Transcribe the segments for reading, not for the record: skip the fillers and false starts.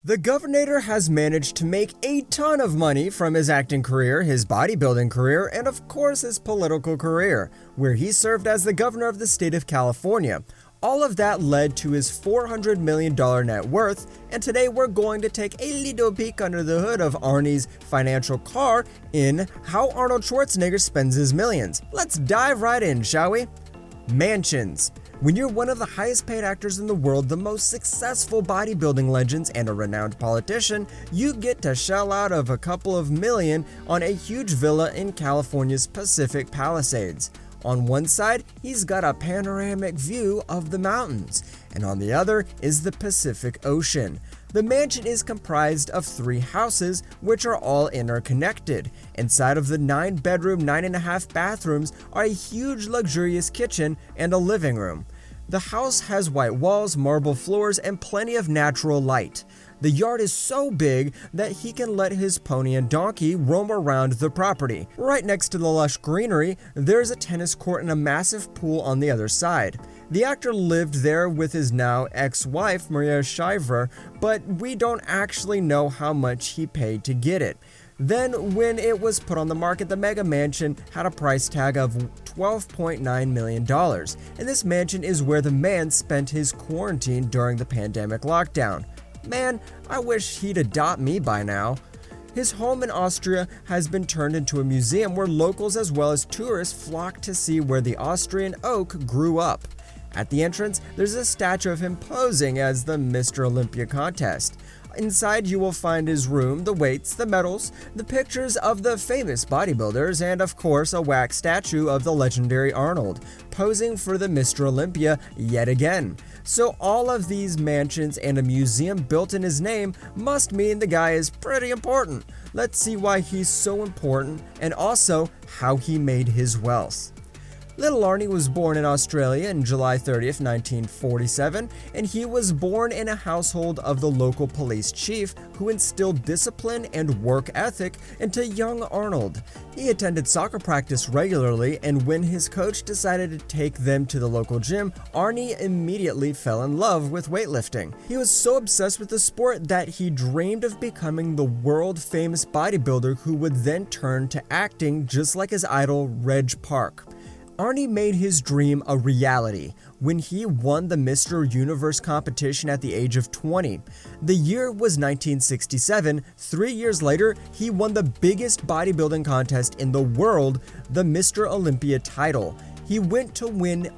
The Governator has managed to make a ton of money from his acting career, his bodybuilding career, and of course his political career, where he served as the governor of the state of California. All of that led to his $400 million net worth, and today we're going to take a little peek under the hood of Arnie's financial car in how Arnold Schwarzenegger spends his millions. Let's dive right in, shall we? Mansions. When you're one of the highest paid actors in the world, the most successful bodybuilding legends, and a renowned politician, you get to shell out of a couple of million on a huge villa in California's Pacific Palisades. On one side, he's got a panoramic view of the mountains, and on the other is the Pacific Ocean. The mansion is comprised of 3 houses, which are all interconnected. Inside of the 9-bedroom, 9.5 bathrooms are a huge luxurious kitchen and a living room. The house has white walls, marble floors, and plenty of natural light. The yard is so big that he can let his pony and donkey roam around the property. Right next to the lush greenery, there's a tennis court and a massive pool on the other side. The actor lived there with his now ex-wife, Maria Shriver, but we don't actually know how much he paid to get it. Then, when it was put on the market, the mega mansion had a price tag of $12.9 million, and this mansion is where the man spent his quarantine during the pandemic lockdown. Man, I wish he'd adopt me by now. His home in Austria has been turned into a museum where locals as well as tourists flock to see where the Austrian oak grew up. At the entrance, there's a statue of him posing as the Mr. Olympia contest. Inside, you will find his room, the weights, the medals, the pictures of the famous bodybuilders, and of course a wax statue of the legendary Arnold, posing for the Mr. Olympia yet again. So all of these mansions and a museum built in his name must mean the guy is pretty important. Let's see why he's so important and also how he made his wealth. Little Arnie was born in Australia on July 30th, 1947, and he was born in a household of the local police chief who instilled discipline and work ethic into young Arnold. He attended soccer practice regularly, and when his coach decided to take them to the local gym, Arnie immediately fell in love with weightlifting. He was so obsessed with the sport that he dreamed of becoming the world-famous bodybuilder who would then turn to acting just like his idol Reg Park. Arnie made his dream a reality when he won the Mr. Universe competition at the age of 20. The year was 1967. 3 years later, he won the biggest bodybuilding contest in the world, the Mr. Olympia title. He went to win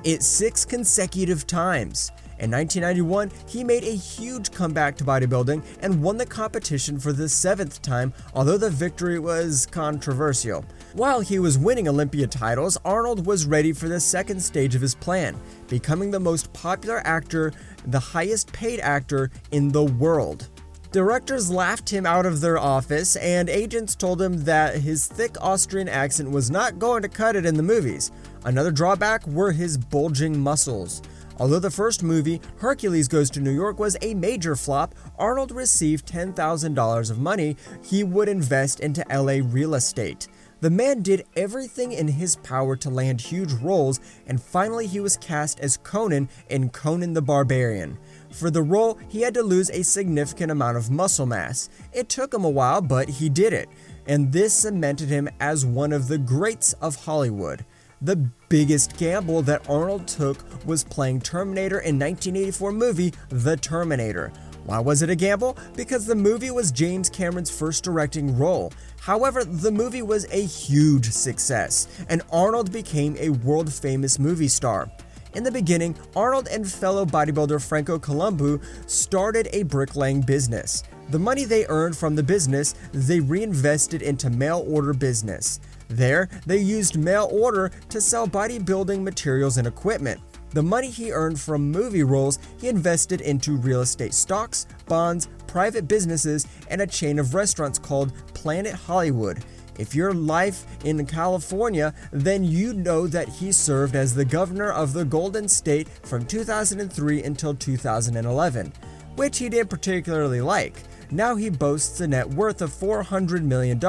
it 6 consecutive times. In 1991, he made a huge comeback to bodybuilding and won the competition for the 7th time, although the victory was controversial. While he was winning Olympia titles, Arnold was ready for the second stage of his plan, becoming the most popular actor, the highest paid actor in the world. Directors laughed him out of their office, and agents told him that his thick Austrian accent was not going to cut it in the movies. Another drawback were his bulging muscles. Although the first movie, Hercules Goes to New York, was a major flop, Arnold received $10,000 of money he would invest into LA real estate. The man did everything in his power to land huge roles, and finally he was cast as Conan in Conan the Barbarian. For the role, he had to lose a significant amount of muscle mass. It took him a while, but he did it, and this cemented him as one of the greats of Hollywood. The biggest gamble that Arnold took was playing Terminator in 1984 movie The Terminator. Why was it a gamble? Because the movie was James Cameron's first directing role. However, the movie was a huge success, and Arnold became a world-famous movie star. In the beginning, Arnold and fellow bodybuilder Franco Columbu started a bricklaying business. The money they earned from the business, they reinvested into mail order business. There, they used mail order to sell bodybuilding materials and equipment. The money he earned from movie roles, he invested into real estate stocks, bonds, private businesses, and a chain of restaurants called Planet Hollywood. If you're live in California, then you know that he served as the governor of the Golden State from 2003 until 2011, which he didn't particularly like. Now he boasts a net worth of $400 million,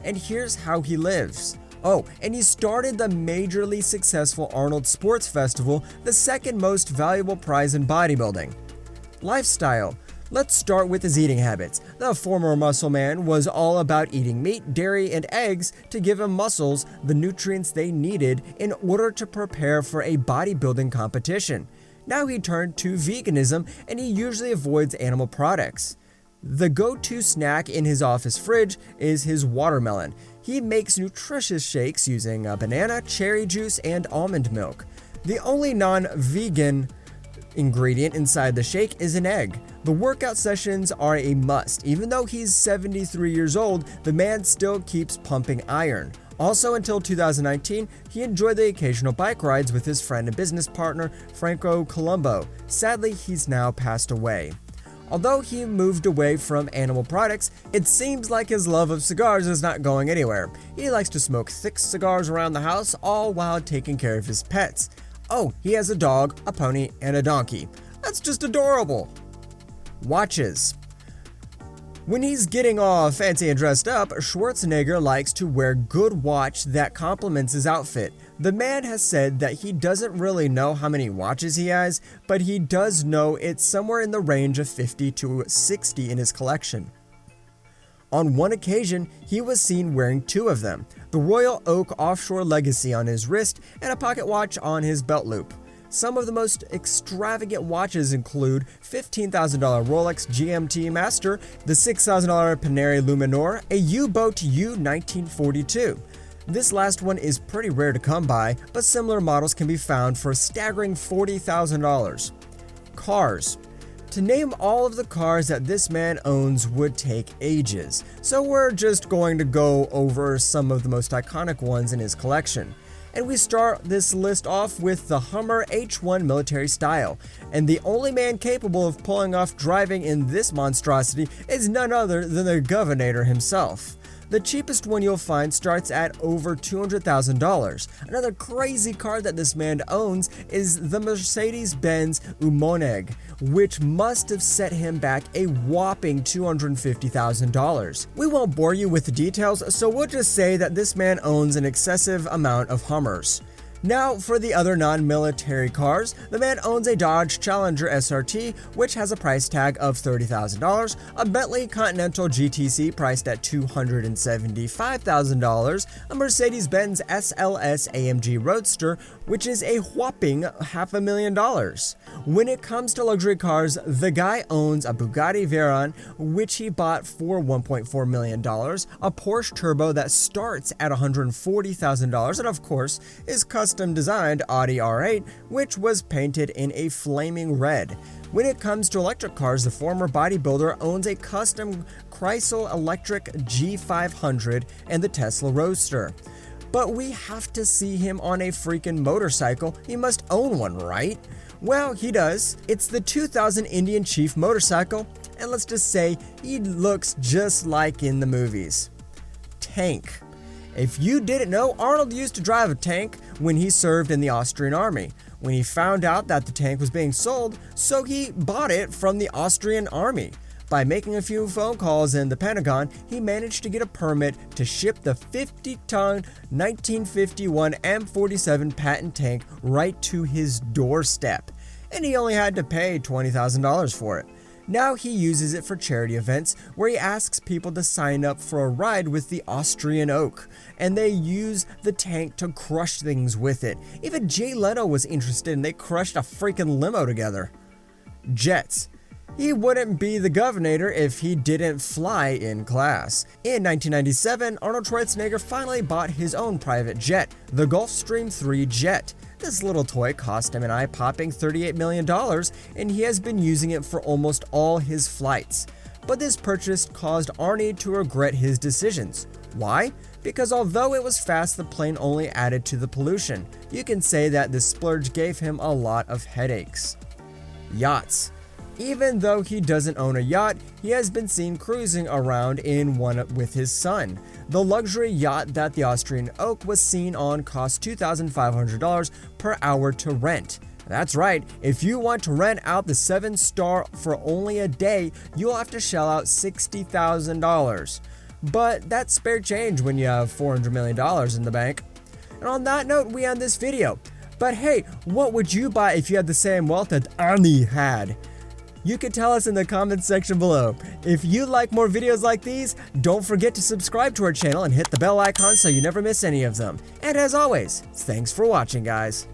and here's how he lives. Oh, and he started the majorly successful Arnold Sports Festival, the second most valuable prize in bodybuilding. Lifestyle. Let's start with his eating habits. The former muscle man was all about eating meat, dairy, and eggs to give him muscles, the nutrients they needed in order to prepare for a bodybuilding competition. Now he turned to veganism, and he usually avoids animal products. The go-to snack in his office fridge is his watermelon. He makes nutritious shakes using a banana, cherry juice, and almond milk. The only non-vegan ingredient inside the shake is an egg. The workout sessions are a must. Even though he's 73 years old, the man still keeps pumping iron. Also, until 2019, he enjoyed the occasional bike rides with his friend and business partner, Franco Colombo. Sadly, he's now passed away. Although he moved away from animal products, it seems like his love of cigars is not going anywhere. He likes to smoke thick cigars around the house, all while taking care of his pets. Oh, he has a dog, a pony, and a donkey. That's just adorable. Watches. When he's getting all fancy and dressed up, Schwarzenegger likes to wear a good watch that complements his outfit. The man has said that he doesn't really know how many watches he has, but he does know it's somewhere in the range of 50 to 60 in his collection. On one occasion, he was seen wearing two of them, the Royal Oak Offshore Legacy on his wrist and a pocket watch on his belt loop. Some of the most extravagant watches include $15,000 Rolex GMT Master, the $6,000 Panerai Luminor, a U-Boat U 1942. This last one is pretty rare to come by, but similar models can be found for a staggering $40,000. Cars. To name all of the cars that this man owns would take ages, so we're just going to go over some of the most iconic ones in his collection. And we start this list off with the Hummer H1 military style, and the only man capable of pulling off driving in this monstrosity is none other than the Governator himself. The cheapest one you'll find starts at over $200,000. Another crazy car that this man owns is the Mercedes-Benz Umoneg, which must have set him back a whopping $250,000. We won't bore you with the details, so we'll just say that this man owns an excessive amount of Hummers. Now, for the other non-military cars, the man owns a Dodge Challenger SRT, which has a price tag of $30,000, a Bentley Continental GTC priced at $275,000, a Mercedes-Benz SLS AMG Roadster, which is a whopping $500,000. When it comes to luxury cars, the guy owns a Bugatti Veyron, which he bought for $1.4 million, a Porsche Turbo that starts at $140,000, and of course, his custom-designed Audi R8, which was painted in a flaming red. When it comes to electric cars, the former bodybuilder owns a custom Chrysler Electric G500 and the Tesla Roadster. But we have to see him on a freaking motorcycle. He must own one, right? Well, he does. It's the 2000 Indian Chief motorcycle, and let's just say he looks just like in the movies. Tank. If you didn't know, Arnold used to drive a tank when he served in the Austrian army. When he found out that the tank was being sold, so he bought it from the Austrian army. By making a few phone calls in the Pentagon, he managed to get a permit to ship the 50-ton 1951 M47 patent tank right to his doorstep, and he only had to pay $20,000 for it. Now he uses it for charity events where he asks people to sign up for a ride with the Austrian Oak, and they use the tank to crush things with it. Even Jay Leno was interested and they crushed a freaking limo together. Jets. He wouldn't be the Governator if he didn't fly in class. In 1997, Arnold Schwarzenegger finally bought his own private jet, the Gulfstream III jet. This little toy cost him an eye-popping $38 million, and he has been using it for almost all his flights. But this purchase caused Arnie to regret his decisions. Why? Because although it was fast, the plane only added to the pollution. You can say that this splurge gave him a lot of headaches. Yachts. Even though he doesn't own a yacht, he has been seen cruising around in one with his son. The luxury yacht that the Austrian Oak was seen on cost $2,500 per hour to rent. That's right, if you want to rent out the 7-star for only a day, you'll have to shell out $60,000. But that's spare change when you have $400 million in the bank. And on that note, we end this video. But hey, what would you buy if you had the same wealth that Arnie had? You can tell us in the comments section below. If you like more videos like these, don't forget to subscribe to our channel and hit the bell icon so you never miss any of them. And as always, thanks for watching, guys.